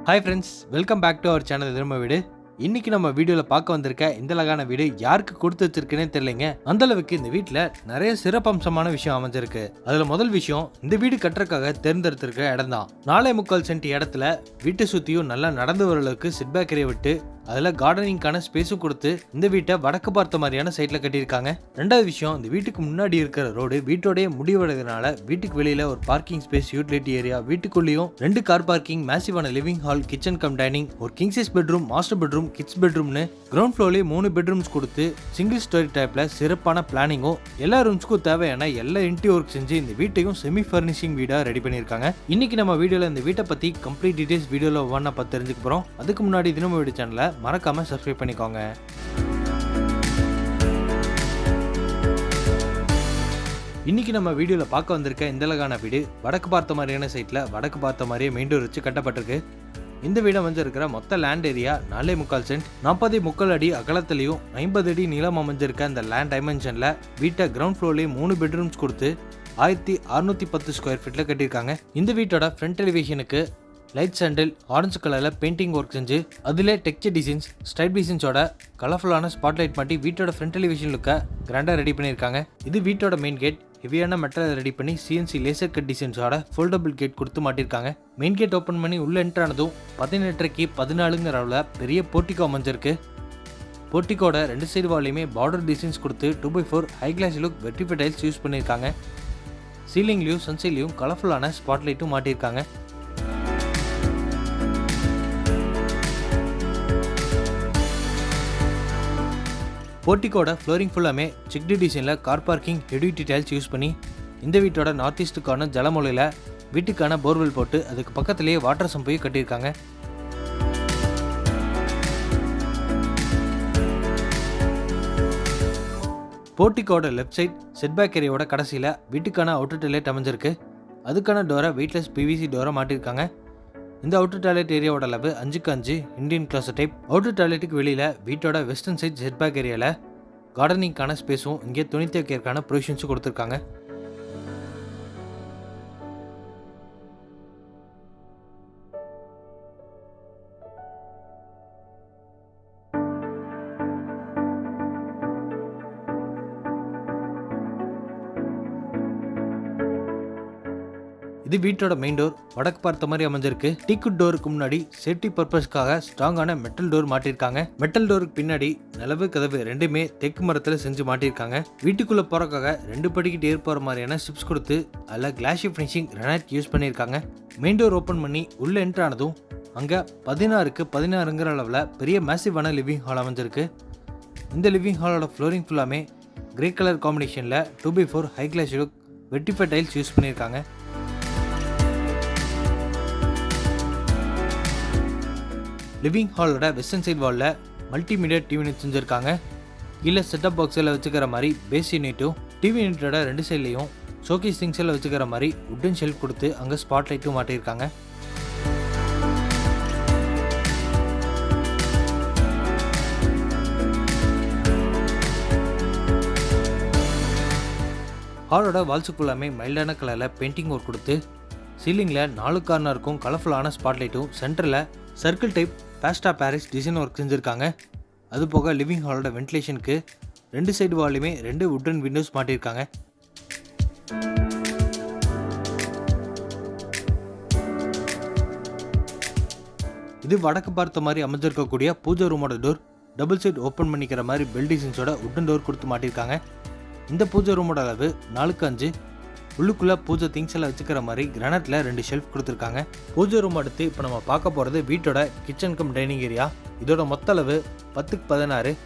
Hi friends, welcome back to our channel திரும்ப வீடு. இன்னைக்கு நம்ம வீடியோல பார்க்க வந்திருக்க இந்த அழகான வீடு யாருக்கு கொடுத்து வச்சிருக்குன்னே தெரியலைங்க. அந்த அளவுக்கு இந்த வீட்டுல நிறைய சிறப்பம்சமான விஷயம் அமைஞ்சிருக்கு. அதுல முதல் விஷயம், இந்த வீடு கட்டுறதுக்காக தேர்ந்தெடுத்திருக்க இடம் தான். 4.25 சென்ட் இடத்துல வீட்டை சுத்தியும் நல்லா நடந்து வர அளவுக்கு சிட்பேக் ஏரியா விட்டு அதுல கார்டனிங்கான ஸ்பேஸும் கொடுத்து இந்த வீட்டை வடக்கு பார்த்த மாதிரியான சைட்ல கட்டியிருக்காங்க. ரெண்டாவது விஷயம், இந்த வீட்டுக்கு முன்னாடி இருக்கிற ரோடு வீட்டோடைய முடிவடைறதுனால வீட்டுக்கு வெளியில ஒரு பார்க்கிங் ஸ்பேஸ், யூட்டிலிட்டி ஏரியா, வீட்டுக்குள்ளேயும் 2 கார் பார்க்கிங், மேசிவான living hall, kitchen cum dining, ஒரு king size bedroom, master bedroom, kids பெட்ரூம்னு கிரவுண்ட் ஃப்ளோர்லயே 3 பெட்ரூம்ஸ் கொடுத்து சிங்கிள் ஸ்டோரி டைப்ல சிறப்பான பிளானிங்கும் எல்லா ரூம்ஸ்க்கும் தேவையான எல்லா இன்டீரியர் ஒர்க் செஞ்சு இந்த வீட்டையும் செமி ஃபர்னிஷிங் வீடா ரெடி பண்ணியிருக்காங்க. இன்னைக்கு நம்ம வீடியோல இந்த வீட்டை பத்தி கம்ப்ளீட் டீடைல்ஸ் வீடியோல ஒவ்வொன்றா பார்த்து தெரிஞ்சுக்க போறோம். அதுக்கு முன்னாடி தினமும் வீடியோ சேனலை மறக்காம சப்ஸ்கிரைப் பண்ணிக்கோங்க. இன்னைக்கு நம்ம வீடியோல பார்க்க வந்திருக்க இந்த அழகான வீடு வடக்கு பார்த்த மாதிரியான சைட்ல வடக்கு பார்த்த மாதிரியே மெயின் டோர் வச்சு கட்டப்பட்டிருக்கு. இந்த வீடு அமைஞ்சிருக்கிற மொத்த லேண்ட் ஏரியா 4.25 சென்ட், 40 அடி அகலத்திலையும் 50 அடி நீளம் அமைஞ்சிருக்க அந்த லேண்ட் டைமென்ஷன்ல வீட்டை கிரவுண்ட் ஃப்ளோர்லயே 3 பெட்ரூம்ஸ் கொடுத்து 1610 ஸ்கொயர் ஃபீட்ல கட்டியிருக்காங்க. இந்த வீட்டோட ஃப்ரண்ட் எலிவேஷனுக்கு லைட் சாண்டில் ஆரஞ்சு கலர்ல பெயிண்டிங் ஒர்க் செஞ்சு அதிலே டெக்ஸ்சர் டிசைன்ஸ், ஸ்டைப் டிசைன்ஸோட கலர்ஃபுல்லான ஸ்பாட்லைட் மாட்டி வீட்டோட ஃப்ரண்ட் எலிவேஷன் லுக்கை கிராண்டா ரெடி பண்ணியிருக்காங்க. இது வீட்டோட மெயின் கேட் ஹெவியான மெட்டல் ரெடி பண்ணி சிஎன்சி லேசர் கட் டிசைன்ஸோட ஃபோல்டபிள் கேட் கொடுத்து மாட்டிருக்காங்க. மெயின் கேட் ஓப்பன் பண்ணி உள்ள என்ட்ரு ஆனதும் 18.5 14ங்கிற அளவில் பெரிய போர்ட்டிகோ அமைஞ்சிருக்கு. போர்ட்டிகோட 2 சைடு வால்லையுமே பார்டர் டிசைன்ஸ் கொடுத்து 2x4 ஹை கிளாஸ் லுக் வெர்டிஃபை டைல்ஸ் யூஸ் பண்ணியிருக்காங்க. சீலிங்லையும் சன்சைட்லையும் கலர்ஃபுல்லான ஸ்பாட்லைட்டும் மாட்டியிருக்காங்க. போர்ட்டிகோட ஃப்ளோரிங் ஃபுல்லாமே செக்டு டிசைனில் car parking heavy tiles use பண்ணி இந்த வீட்டோட நார்த் ஈஸ்ட்டுக்கான ஜலமூலையில் வீட்டுக்கான போர்வெல் போட்டு அதுக்கு பக்கத்துலேயே வாட்டர் சம்பையும் கட்டியிருக்காங்க. போர்ட்டிகோட லெஃப்ட் சைட் செட்பேக் ஏரியாவோட கடைசியில் வீட்டுக்கான அவுட்டர் டாய்லெட் அமைஞ்சிருக்கு. அதுக்கான டோரை வெயிட்லெஸ் பிவிசி டோரை மாட்டியிருக்காங்க. இந்த அவுட்டர் டாய்லெட் ஏரியாவோட அளவு 5x5 Indian class type. Outer டாய்லெட்டுக்கு வெளியில வீட்டோட வெஸ்டர்ன் சைட் செட்பேக் ஏரியால கார்டனிங்கான ஸ்பேஸும் இங்கே துணி துவைக்கிறதுக்கான ப்ரொவிஷன்ஸும் கொடுத்துருக்காங்க. இது வீட்டோட மெயின் டோர் வடக்கு பார்த்த மாதிரி அமைஞ்சிருக்கு. டீக்குட் டோருக்கு முன்னாடி சேஃப்டி பர்பஸ்க்காக ஸ்ட்ராங்கான மெட்டல் டோர் மாட்டிருக்காங்க. மெட்டல் டோருக்கு பின்னாடி நிலவு கதவு ரெண்டுமே தெற்கு மரத்துல செஞ்சு மாட்டிருக்காங்க. வீட்டுக்குள்ள போறக்காக 2 படிக்கிட்டு ஏறி போற மாதிரியான ஸ்டிப்ஸ் கொடுத்து அதில் கிளாஷி ஃபினிஷிங் கிரானைட் யூஸ் பண்ணியிருக்காங்க. மெயின் டோர் ஓப்பன் பண்ணி உள்ள என்ட்ரு ஆனதும் அங்க 16க்கு 16ங்கிற அளவில் பெரிய மேசிவான லிவிங் ஹால் அமைஞ்சிருக்கு. இந்த லிவிங் ஹாலோட ஃப்ளோரிங் ஃபுல்லாமே கிரே கலர் காம்பினேஷன்ல 2x4 ஹை கிளாஸ் லுக் வெர்டிஃபை டைல்ஸ் யூஸ் பண்ணியிருக்காங்க. லிவிங் ஹாலோட வெஸ்டர்ன் சைட் வாலில் மல்டிமீடியா டிவி யூனிட் செஞ்சுருக்காங்க. கீழே செட்டப் பாக்ஸில் வச்சுக்கிற மாதிரி பேஸ் யூனிட்டும் டிவி யூனிட்டோட 2 சைட்லையும் ஷோகேஸ் திங்ஸில் வச்சுக்கிற மாதிரி உட்டன் ஷெல்ஃப் கொடுத்து அங்கே ஸ்பாட் லைட்டும் மாட்டியிருக்காங்க. ஹாலோட வால்ஸுக்கு ஃபுல்லாமே மைல்டான கலரில் பெயிண்டிங் ஒர்க் கொடுத்து சீலிங்கில் 4 கார்னருக்கும் கலர்ஃபுல்லான ஸ்பாட்லைட்டும் சென்டரில் சர்க்கிள் டைப் பேஸ்டா பாரிஸ் டிசைன் ஒர்க் செஞ்சுருக்காங்க. அது போக லிவிங் ஹாலோட வென்டிலேஷனுக்கு 2 சைடு வால்லையுமே 2 வுட்டன் விண்டோஸ் மாட்டியிருக்காங்க. இது வடக்கு பார்த்த மாதிரி அமைஞ்சிருக்கக்கூடிய பூஜை ரூமோட டோர் டபுள் சைட் ஓப்பன் பண்ணிக்கிற மாதிரி பெல் டிசைன்ஸோட வுட்டன் டோர் கொடுத்து மாட்டியிருக்காங்க. இந்த பூஜை ரூமோட அளவு 4x5. உள்ளுக்குள்ள பூஜை திங்ஸ் எல்லாம் வச்சுக்கிற மாதிரி கிரானைட்ல 2 ஷெல்ஃப் கொடுத்துருக்காங்க. பூஜை ரூம் அடுத்து இப்போ நம்ம பார்க்க போறது வீட்டோட கிச்சன் கம் டைனிங் ஏரியா. இதோட மொத்த அளவு 10x16.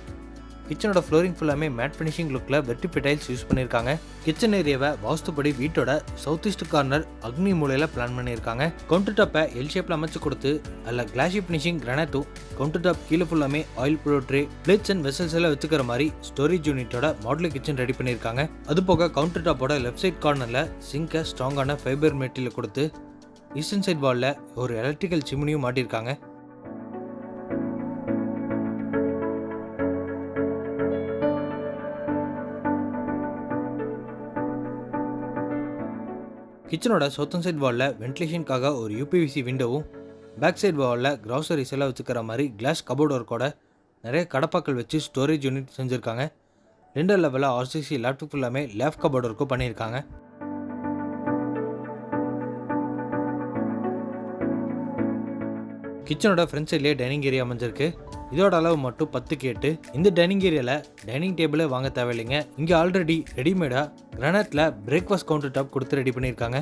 கிச்சனோட ஃப்ளோரிங் ஃபுல்லாமே மேட் ஃபினிஷிங் லுக்ல வெர்டிஃபை டைல்ஸ் யூஸ் பண்ணியிருக்காங்க. கிச்சன் ஏரியாவை வாஸ்துப்படி வீட்டோட சவுத் ஈஸ்ட் கார்னர் அக்னி மூலையில பிளான் பண்ணியிருக்காங்க. கவுண்டர் டாப்பை எல் ஷேப்ல அமைச்சு கொடுத்து அதில் கிளாஷி ஃபினிஷிங் கிரானைட்டும் கவுண்டர் டாப் கீழே ஃபுல்லாமே oil flow tray, plates and vessels எல்லாம் வச்சுக்கிற மாதிரி ஸ்டோரேஜ் யூனிட்டோட மாடல் கிச்சன் ரெடி பண்ணியிருக்காங்க. அது போக கவுண்டர் டாப்போட லெஃப்ட் சைட் கார்னர்ல சிங்கை ஸ்ட்ராங்கான ஃபைபர் மெட்டீரியல் கொடுத்து ஈஸ்டர்ன் சைட் வால்ல ஒரு எலக்ட்ரிக்கல் சிம்னியும் மாட்டியிருக்காங்க. கிச்சனோட சவுத்தன் சைட் வாலில் வென்டிலேஷனுக்காக ஒரு யூபிவிசி விண்டோவும் பேக் சைடு வாலில் கிராசரிஸ் எல்லாம் வச்சுக்கிற மாதிரி கிளாஸ் கபோர்ட் ஒர்க்கோட நிறைய கடப்பாக்கள் வச்சு ஸ்டோரேஜ் யூனிட் செஞ்சுருக்காங்க. 2 லெவலில் ஆர்சிசி லேப்டாப் ஃபுல்லாமே லேப் கபோர்ட் ஒர்க்கும் பண்ணியிருக்காங்க. கிச்சனோட ஃப்ரண்ட் சைட்லேயே டைனிங் ஏரியா அமைஞ்சிருக்கு. இதோட அளவு மட்டும் 10க்கு 8. இந்த டைனிங் ஏரியாவில் டைனிங் டேபிளே வாங்க தேவையில்லைங்க. இங்கே ஆல்ரெடி ரெடிமேடாக கிரானைட்டில் பிரேக்ஃபாஸ்ட் கவுண்டர் டாப் கொடுத்து ரெடி பண்ணியிருக்காங்க.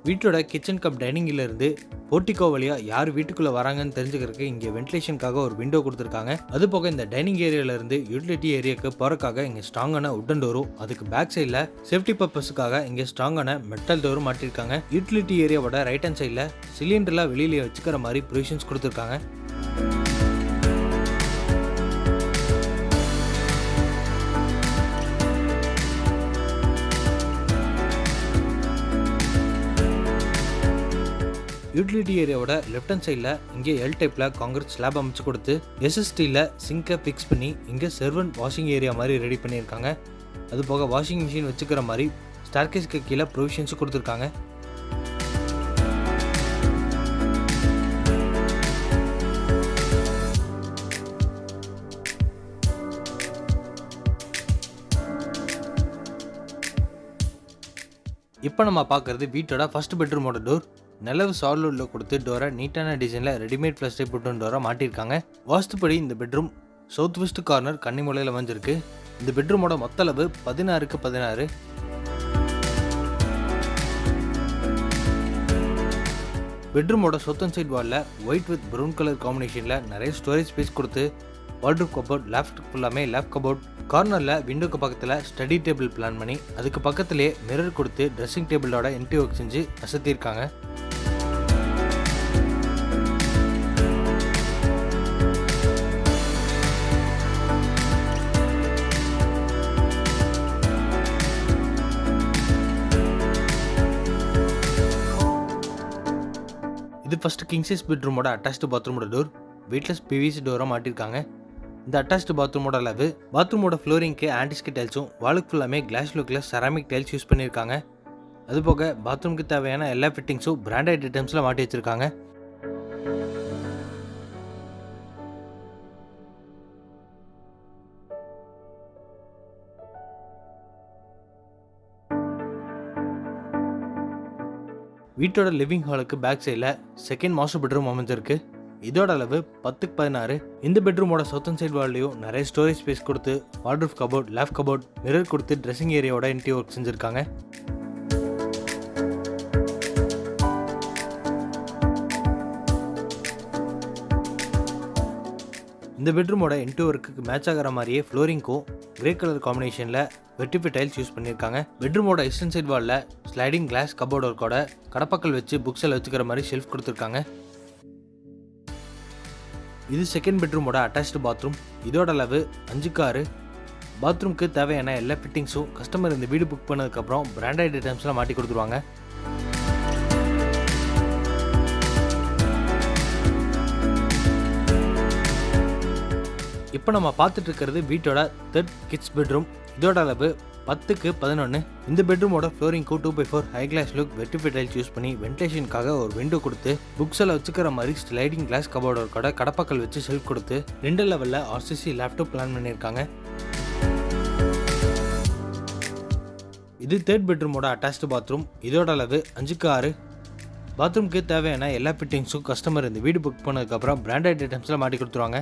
வீட்டோட கிச்சன் கம் டைனிங்கில் இருந்து போர்ட்டிகோ வழியா யார் வீட்டுக்குள்ள வராங்கன்னு தெரிஞ்சுக்கிறதுக்கு இங்கே வென்டிலேஷனுக்காக ஒரு விண்டோ கொடுத்துருக்காங்க. அது போக இந்த டைனிங் ஏரியால இருந்து யூட்டிலிட்டி ஏரியாவுக்கு போறதுக்காக இங்கே ஸ்ட்ராங்கான உட்டன் டோரும், அதுக்கு பேக் சைடில் சேஃப்டி பர்பஸுக்காக இங்கே ஸ்ட்ராங்கான மெட்டல் டோரும் மாட்டிருக்காங்க. யூட்டிலிட்டி ஏரியாவோட ரைட் ஹேண்ட் சைடில் சிலிண்டர்லாம் வெளியிலேயே வச்சுக்கிற மாதிரி ப்ரொவிஷன்ஸ் கொடுத்துருக்காங்க. யூட்டிலிட்டி ஏரியாவோட லெஃப்ட் ஹேண்ட் சைடில் இங்கே எல் டைப்பில் காங்கிரீட் ஸ்லாப் அமைச்சு கொடுத்து எஸ்எஸ்டியில் சிங்கை ஃபிக்ஸ் பண்ணி இங்கே சர்வன்ட் வாஷிங் ஏரியா மாதிரி ரெடி பண்ணியிருக்காங்க. அது போக வாஷிங் மிஷின் வச்சுக்கிற மாதிரி ஸ்டார்கேஸ்க்கு கீழே ப்ரொவிஷன்ஸும் கொடுத்துருக்காங்க. இப்போ நம்ம பார்க்குறது வீட்டோட ஃபர்ஸ்ட் பெட்ரூமோட டோர். நிலவு சாலில் கொடுத்து டோரை நீட்டான டிசைனில் ரெடிமேட் ஃப்ளஷ் டைப் புட்டன் டோரை மாட்டியிருக்காங்க. வாஸ்துப்படி இந்த பெட்ரூம் சவுத் வெஸ்ட் கார்னர் கன்னிமூலையில் அமைஞ்சிருக்கு. இந்த பெட்ரூமோட மொத்த அளவு 16க்கு 16. பெட்ரூமோட சவுத் சைட் வாலில் ஒயிட் வித் ப்ரௌன் கலர் காம்பினேஷனில் நிறைய ஸ்டோரேஜ் ஸ்பேஸ் கொடுத்து வார்ட்ரோப் கபோர்ட், லேஃப்ட் ஃபுல்லாமே லேப் கபோர்ட், கார்னரில் விண்டோக்கு பக்கத்தில் ஸ்டடி டேபிள் பிளான் பண்ணி அதுக்கு பக்கத்திலே மிரர் கொடுத்து ட்ரெஸ்ஸிங் டேபிளோட என்ட்ரி ஒர்க் செஞ்சு அசத்தியிருக்காங்க. இது ஃபர்ஸ்ட் கிங் சைஸ் பெட்ரூமோட அட்டாச்டு பாத்ரூமோட டோர். வெயிட்லெஸ் பிவிசி டோராக மாட்டிருக்காங்க. இந்த அட்டாச்டு பாத்ரூமோட அளவு பாத்ரூமோட ஃப்ளோரிங்க்கு ஆன்டிஸ்கி டைல்ஸும் வாலுக்கு ஃபுல்லாமே கிளாஸ் லுக்கில் செராமிக் டைல்ஸ் யூஸ் பண்ணியிருக்காங்க. அதுபோக பாத்ரூமுக்கு தேவையான எல்லா ஃபிட்டிங்ஸும் பிராண்டட் ஐட்டம்ஸில் மாட்டி வச்சிருக்காங்க. வீட்டோட லிவிங் ஹாலுக்கு பேக் சைடில் செகண்ட் மாஸ்டர் பெட்ரூம் அமைஞ்சிருக்கு. இதோட அளவு 10க்கு 16. இந்த பெட்ரூமோட சவுத்தன் சைட் வால்லையும் நிறைய ஸ்டோரேஜ் ஸ்பேஸ் கொடுத்து wardrobe cupboard, lab cupboard, mirror கொடுத்து ட்ரெஸ்ஸிங் ஏரியாவோட என்ட்ரி ஒர்க் செஞ்சுருக்காங்க. இந்த பெட்ரூமோட என்ட்ரி ஒர்க்குக்கு மேட்ச் ஆகிற மாதிரியே ஃப்ளோரிங்க்கும் கிரே கலர் காம்பினேஷனில் வெட்டிஃபை டைல்ஸ் யூஸ் பண்ணியிருக்காங்க. பெட்ரூமோட ஈஸ்டர்ன் சைட் வாலில் ஸ்லைடிங் கிளாஸ் கபோர்ட் ஒர்க்கோட கடப்பாக்கள் வச்சு புக்ஸ் எல்லாம் வச்சுக்கிற மாதிரி ஷெல்ஃப் கொடுத்துருக்காங்க. இது செகண்ட் பெட்ரூமோட அட்டாச்டு பாத்ரூம். இதோட அளவு 5க்கு 6. பாத்ரூமுக்கு தேவையான எல்லா ஃபிட்டிங்ஸும் கஸ்டமர் இந்த வீடு புக் பண்ணதுக்கப்புறம் பிராண்டட் ஐட்டம்ஸ்லாம் மாட்டி கொடுத்துருவாங்க. இப்போ நம்ம பார்த்துட்டு இருக்கிறது வீட்டோட தேர்ட் கிட்ஸ் பெட்ரூம். இதோட அளவு 10க்கு 11. இந்த பெட்ரூமோட ஃப்ளோரிங்க்கு 2x4 high class look vitrified tiles use பண்ணி வென்டிலேஷனுக்காக ஒரு விண்டோ கொடுத்து புக்ஸ் எல்லாம் வச்சுக்கிற மாதிரி ஸ்லைடிங் கிளாஸ் கபோர்டோட கடப்பாக்கள் வச்சு ஷெல்ஃப் கொடுத்து 2 லெவலில் ஆர்சிசி லேப்டாப் பிளான் பண்ணியிருக்காங்க. இது தேர்ட் பெட்ரூமோட அட்டாச்டு பாத்ரூம். இதோட அளவு 5க்கு 6. பாத்ரூமுக்கு தேவையான எல்லா ஃபிட்டிங்ஸும் கஸ்டமர் இந்த வீடு புக் பண்ணதுக்கப்புறம் பிராண்டட் ஐட்டம்ஸ்லாம் மாட்டி கொடுத்துருவாங்க.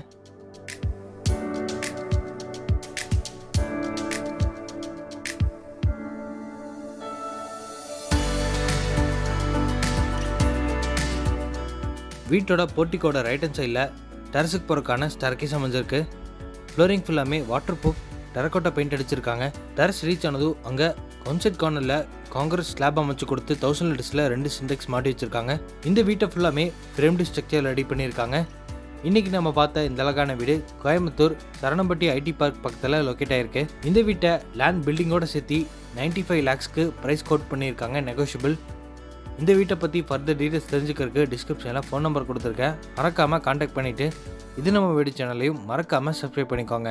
வீட்டோட போர்ட்டிக்கோட ரைட் ஹேண்ட் சைடில் டெரஸுக்கு போகிறக்கான ஸ்டார்கேஸ் அமைஞ்சிருக்கு. ஃப்ளோரிங் ஃபுல்லாமே வாட்டர் ப்ரூஃப் டெரக்கோட்டா பெயிண்ட் அடிச்சிருக்காங்க. டெரஸ் ரீச் ஆனதும் அங்கே கவுன்சைட் கார்னரில் காங்கிரஸ் ஸ்லாப் அமைச்சு கொடுத்து 1000 லிட்டர்ஸில் 2 சிண்டெக்ஸ் மாட்டி வச்சிருக்காங்க. இந்த வீட்டை ஃபுல்லாமே ஃப்ரேம்டு ஸ்ட்ரக்சர் ரெடி பண்ணியிருக்காங்க. இன்றைக்கி நம்ம பார்த்த இந்த அழகான வீடு கோயம்புத்தூர் சரணம்பட்டி ஐடி பார்க் பக்கத்தில் லொக்கேட் ஆகிருக்கு. இந்த வீட்டை லேண்ட் பில்டிங்கோட சேர்த்து 95 lakhsக்கு ப்ரைஸ் கோட் பண்ணியிருக்காங்க, நெகோஷியபிள். இந்த வீட்டை பற்றி ஃபர்தர் டீட்டெயில்ஸ் தெரிஞ்சுக்கிறதுக்கு டிஸ்கிரிப்ஷனில் ஃபோன் நம்பர் கொடுத்துருக்கேன். மறக்காமல் கான்டாக்ட் பண்ணிவிட்டு இது நம்ம வீடியோ சேனலையும் மறக்காமல் சப்ஸ்கிரைப் பண்ணிக்கோங்க.